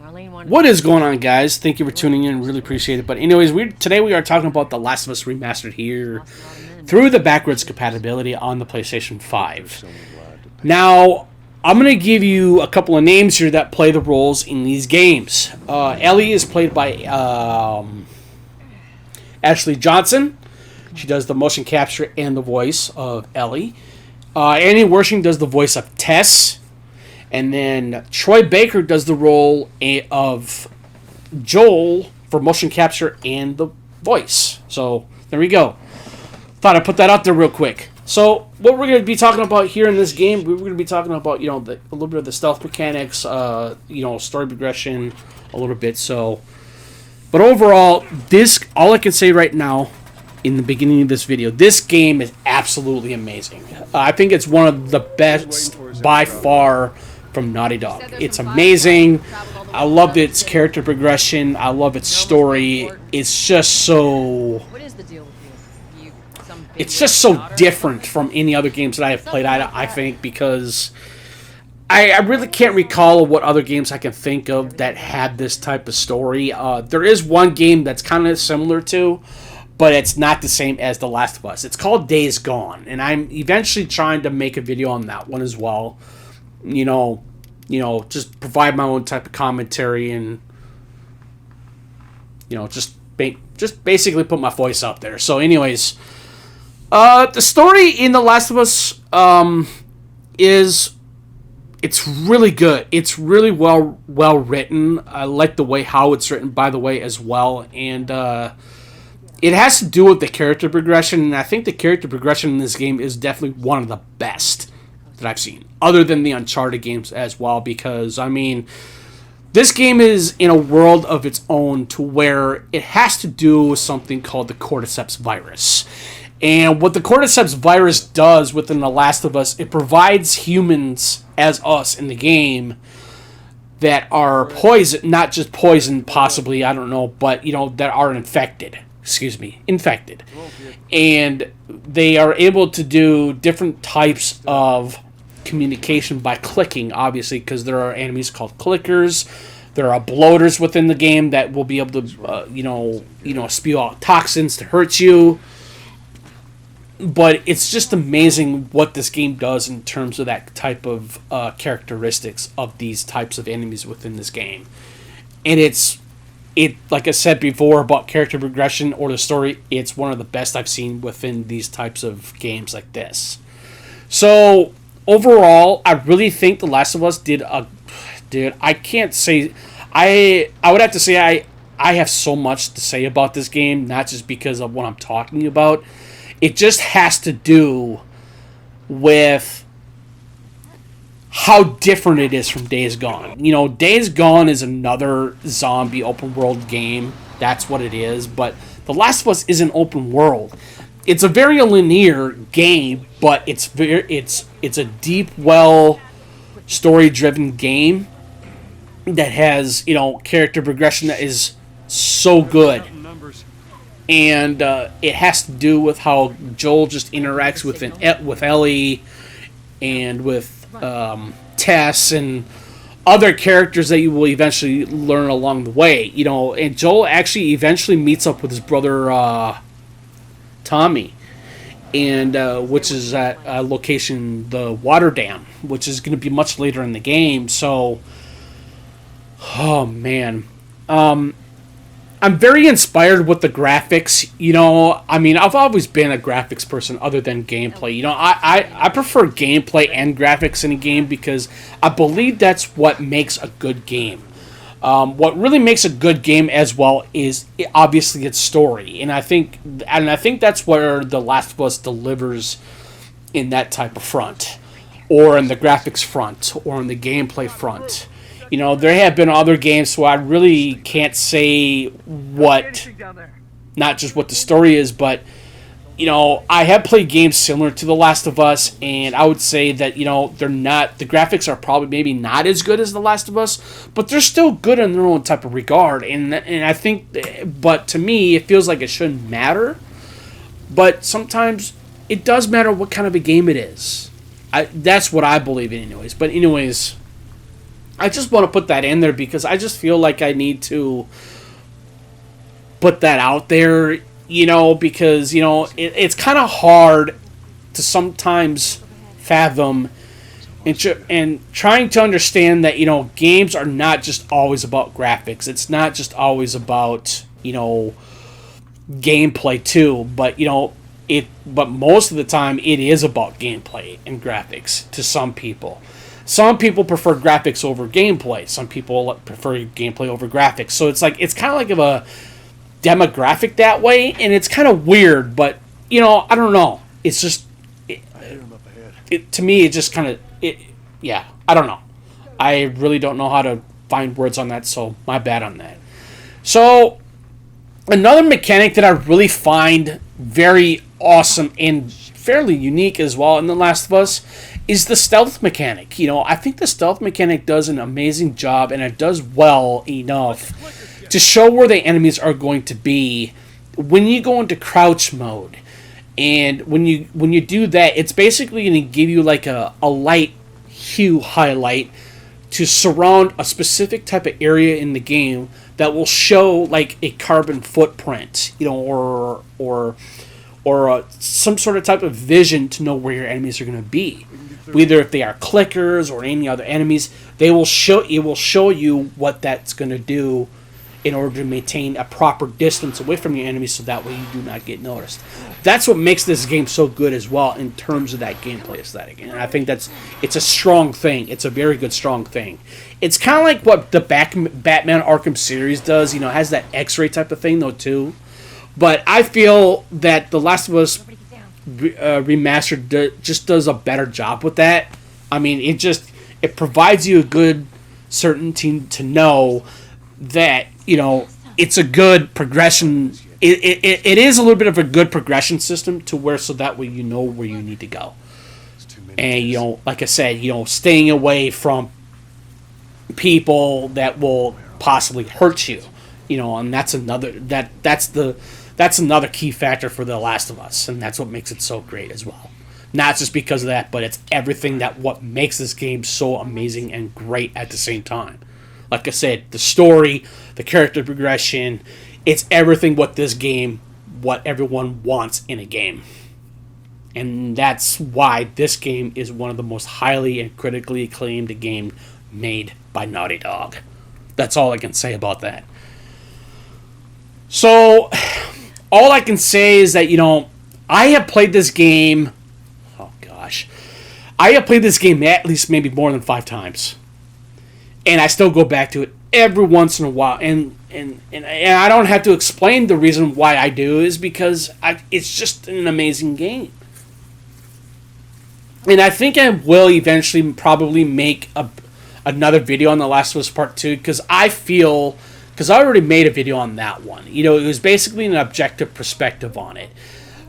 What is going on, guys? Thank you for tuning in. Really appreciate it. But anyways, today we are talking about The Last of Us Remastered here through the backwards compatibility on the PlayStation 5. Now, I'm going to give you a couple of names here that play the roles in these games. Ellie is played by Ashley Johnson. She does the motion capture and the voice of Ellie. Annie Wershing does the voice of Tess. And then Troy Baker does the role of Joel for motion capture and the voice. So, there we go. Thought I'd put that out there real quick. So, what we're going to be talking about here in this game, we're going to be talking about, a little bit of the stealth mechanics, story progression, a little bit. So, but overall, all I can say right now, in the beginning of this video, this game is absolutely amazing. I think it's one of the best by far from Naughty Dog. It's amazing. I love its character progression. I love its story. It's just so different from any other games that I have played, I think, because I really can't recall what other games I can think of that had this type of story. There is one game that's kind of similar to, but it's not the same as The Last of Us. It's called Days Gone, and I'm eventually trying to make a video on that one as well. Just provide my own type of commentary and, just basically put my voice out there. So anyways, the story in The Last of Us it's really good. It's really well written. I like the way how it's written, by the way, as well. And it has to do with the character progression, and I think the character progression in this game is definitely one of the best that I've seen, other than the Uncharted games as well, because, this game is in a world of its own to where it has to do with something called the Cordyceps virus. And what the Cordyceps virus does within The Last of Us, it provides humans, as us in the game, that are poison, not just poisoned, possibly, I don't know, but, that are infected. And they are able to do different types of communication by clicking, obviously, because there are enemies called clickers. There are bloaters within the game that will be able to, spew out toxins to hurt you. But it's just amazing what this game does in terms of that type of characteristics of these types of enemies within this game. And like I said before about character progression or the story, it's one of the best I've seen within these types of games like this. So, overall, I really think The Last of Us I can't say... I would have to say I have so much to say about this game, not just because of what I'm talking about. It just has to do with how different it is from Days Gone. Days Gone is another zombie open world game. That's what it is. But The Last of Us is an open world. It's a very linear game, but it's a deep, story-driven game that has, character progression that is so good. And it has to do with how Joel just interacts with Ellie and with Tess and other characters that you will eventually learn along the way. And Joel actually eventually meets up with his brother Tommy, and which is at a location, the Water Dam, which is going to be much later in the game. So, oh man. I'm very inspired with the graphics. I've always been a graphics person other than gameplay. I prefer gameplay and graphics in a game because I believe that's what makes a good game. What really makes a good game as well is obviously its story, and I think that's where The Last of Us delivers in that type of front, or in the graphics front, or in the gameplay front. There have been other games where I really can't say not just what the story is, but, I have played games similar to The Last of Us, and I would say that, they're not, the graphics are probably maybe not as good as The Last of Us, but they're still good in their own type of regard, and I think, but to me, it feels like it shouldn't matter, but sometimes it does matter what kind of a game it is. That's what I believe in anyways, but anyways... I just want to put that in there because I just feel like I need to put that out there, because, it's kind of hard to sometimes fathom and trying to understand that, games are not just always about graphics. It's not just always about, gameplay too, but, but most of the time it is about gameplay and graphics to some people. Some people prefer graphics over gameplay. Some people prefer gameplay over graphics. So it's kind of like of a demographic that way, and it's kind of weird, but, I don't know. It's just, to me, it just kind of, I don't know. I really don't know how to find words on that, so my bad on that. So, another mechanic that I really find very awesome and fairly unique as well in The Last of Us is the stealth mechanic. I think the stealth mechanic does an amazing job, and it does well enough to show where the enemies are going to be when you go into crouch mode. And when you do that, it's basically going to give you like a light hue highlight to surround a specific type of area in the game that will show like a carbon footprint, or some sort of type of vision to know where your enemies are going to be. Whether if they are clickers or any other enemies, it will show you what that's going to do in order to maintain a proper distance away from your enemies, so that way you do not get noticed. That's what makes this game so good as well in terms of that gameplay aesthetic, and I think it's a strong thing. It's a very good strong thing. It's kind of like what the Batman Arkham series does. It has that X-ray type of thing though too. But I feel that The Last of Us Remastered just does a better job with that. I mean, it provides you a good certainty to know that it's a good progression. It is a little bit of a good progression system to where, so that way you know where you need to go. And like I said, staying away from people that will possibly hurt you. And that's another key factor for The Last of Us, and that's what makes it so great as well. Not just because of that, but it's everything what makes this game so amazing and great at the same time. Like I said, the story, the character progression, it's everything what everyone wants in a game. And that's why this game is one of the most highly and critically acclaimed game made by Naughty Dog. That's all I can say about that. So, all I can say is that, I have played this game, I have played this game at least maybe more than 5 times. And I still go back to it every once in a while. And I don't have to explain the reason why I do, is because it's just an amazing game. And I think I will eventually probably make another video on The Last of Us Part 2, because I already made a video on that one. It was basically an objective perspective on it.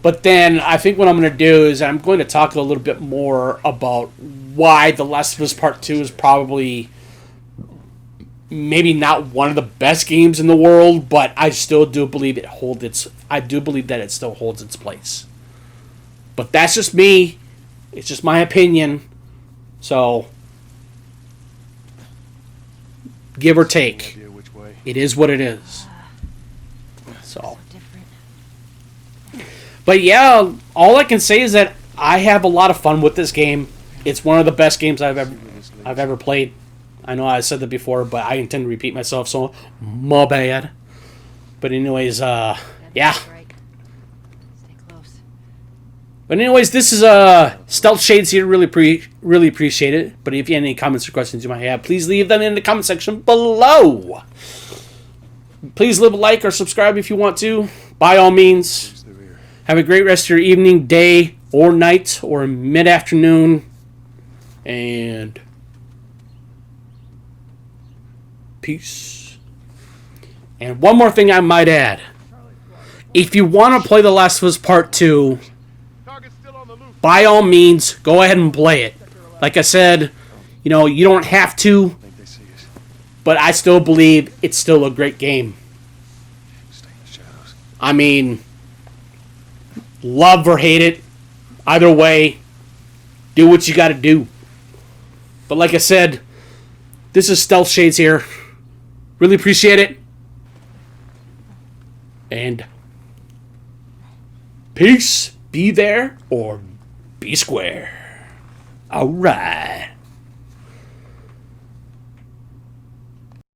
But then I think what I'm going to do is I'm going to talk a little bit more about why The Last of Us Part 2 is probably maybe not one of the best games in the world, but I still do believe that it still holds its place. But that's just me. It's just my opinion. So, give or take, it is what it is. So, but yeah, all I can say is that I have a lot of fun with this game. It's one of the best games I've ever played. I know I said that before, but I intend to repeat myself, so my bad. But anyways, yeah. But anyways, this is Stealth Shades here. Really appreciate it. But if you have any comments or questions you might have, please leave them in the comment section below. Please leave a like or subscribe if you want to. By all means, have a great rest of your evening, day, or night, or mid-afternoon. And peace. And one more thing I might add. If you want to play The Last of Us Part 2, by all means, go ahead and play it. Like I said, you don't have to, but I still believe it's still a great game. I mean, love or hate it, either way, do what you got to do. But like I said, This is Stealth Shades here. Really appreciate it. And peace. Be there or be square. All right.